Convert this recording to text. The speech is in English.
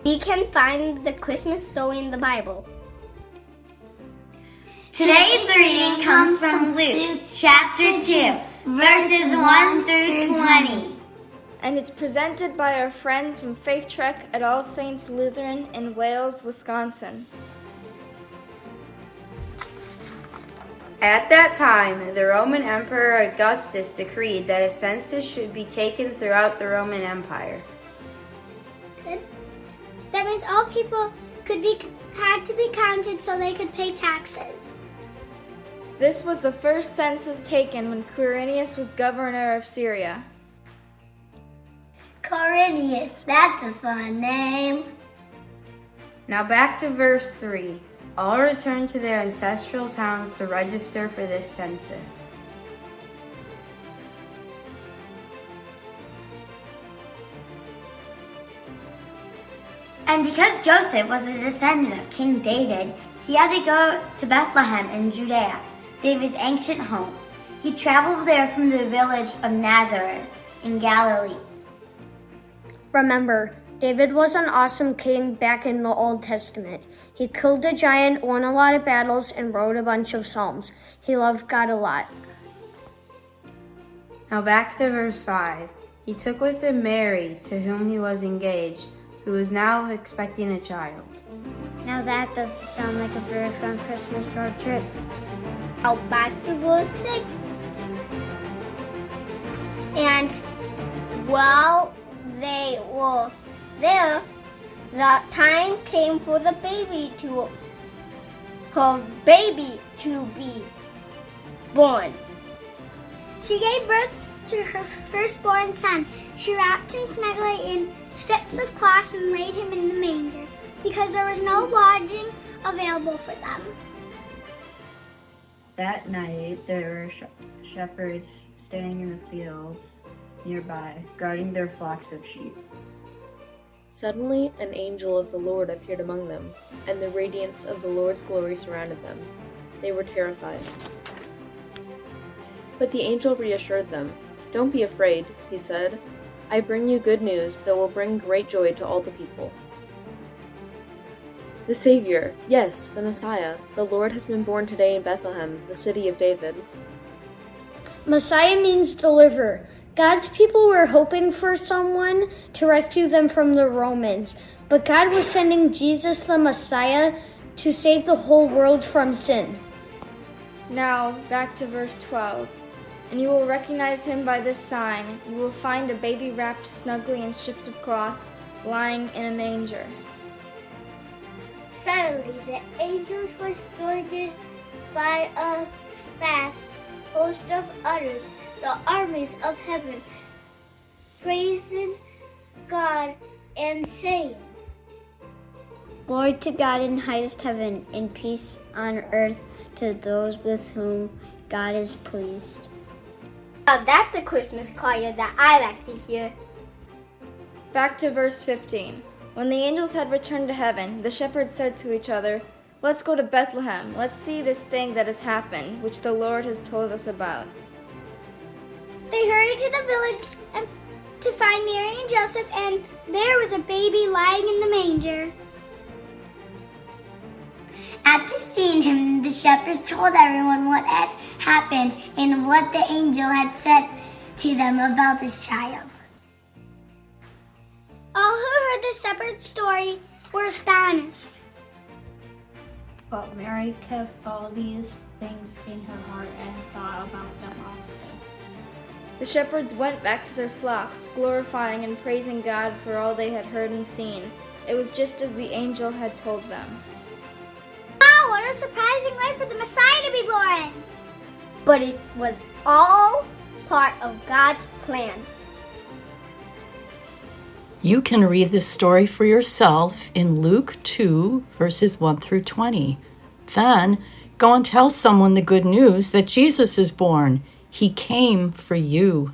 We can find the Christmas story in the Bible. Today's reading comes from Luke chapter 2, verses 1 through 20. And it's presented by our friends from Faith Trek at All Saints Lutheran in Wales, Wisconsin. At that time, the Roman Emperor Augustus decreed that a census should be taken throughout the Roman Empire. Good. That means all people had to be counted so they could pay taxes. This was the first census taken when Quirinius was governor of Syria. Quirinius, that's a fun name. Now back to verse 3. All returned to their ancestral towns to register for this census. And because Joseph was a descendant of King David, he had to go to Bethlehem in Judea, David's ancient home. He traveled there from the village of Nazareth in Galilee. Remember, David was an awesome king back in the Old Testament. He killed a giant, won a lot of battles, and wrote a bunch of psalms. He loved God a lot. Now back to verse 5. He took with him Mary, to whom he was engaged, who was now expecting a child. Now that doesn't sound like a very fun Christmas road trip. Now back to verse 6. And while they were there, the time came for her baby to be born. She gave birth to her firstborn son. She wrapped him snugly in strips of cloth and laid him in the manger, because there was no lodging available for them. That night there were shepherds staying in the fields nearby, guarding their flocks of sheep. Suddenly an angel of the Lord appeared among them, and the radiance of the Lord's glory surrounded them. They were terrified. But the angel reassured them. "Don't be afraid," he said. "I bring you good news that will bring great joy to all the people. The Savior, yes, the Messiah, the Lord has been born today in Bethlehem, the city of David." Messiah means deliverer. God's people were hoping for someone to rescue them from the Romans, but God was sending Jesus the Messiah to save the whole world from sin. Now, back to verse 12. And you will recognize him by this sign. You will find a baby wrapped snugly in strips of cloth, lying in a manger. Suddenly the angels were joined by a vast host of others, the armies of heaven, praising God and saying, Glory to God in highest heaven, and peace on earth to those with whom God is pleased. Now that's a Christmas choir that I like to hear. Back to verse 15. When the angels had returned to heaven, the shepherds said to each other, "Let's go to Bethlehem. Let's see this thing that has happened, which the Lord has told us about." They hurried to the village to find Mary and Joseph, and there was a baby lying in the manger. After seeing him, the shepherds told everyone what had happened and what the angel had said to them about this child. All who heard the shepherd's story were astonished. But Mary kept all these things in her heart and thought about them often. The shepherds went back to their flocks, glorifying and praising God for all they had heard and seen. It was just as the angel had told them. Wow, what a surprising way for the Messiah to be born! But it was all part of God's plan. You can read this story for yourself in Luke 2, verses 1 through 20. Then go and tell someone the good news that Jesus is born. He came for you.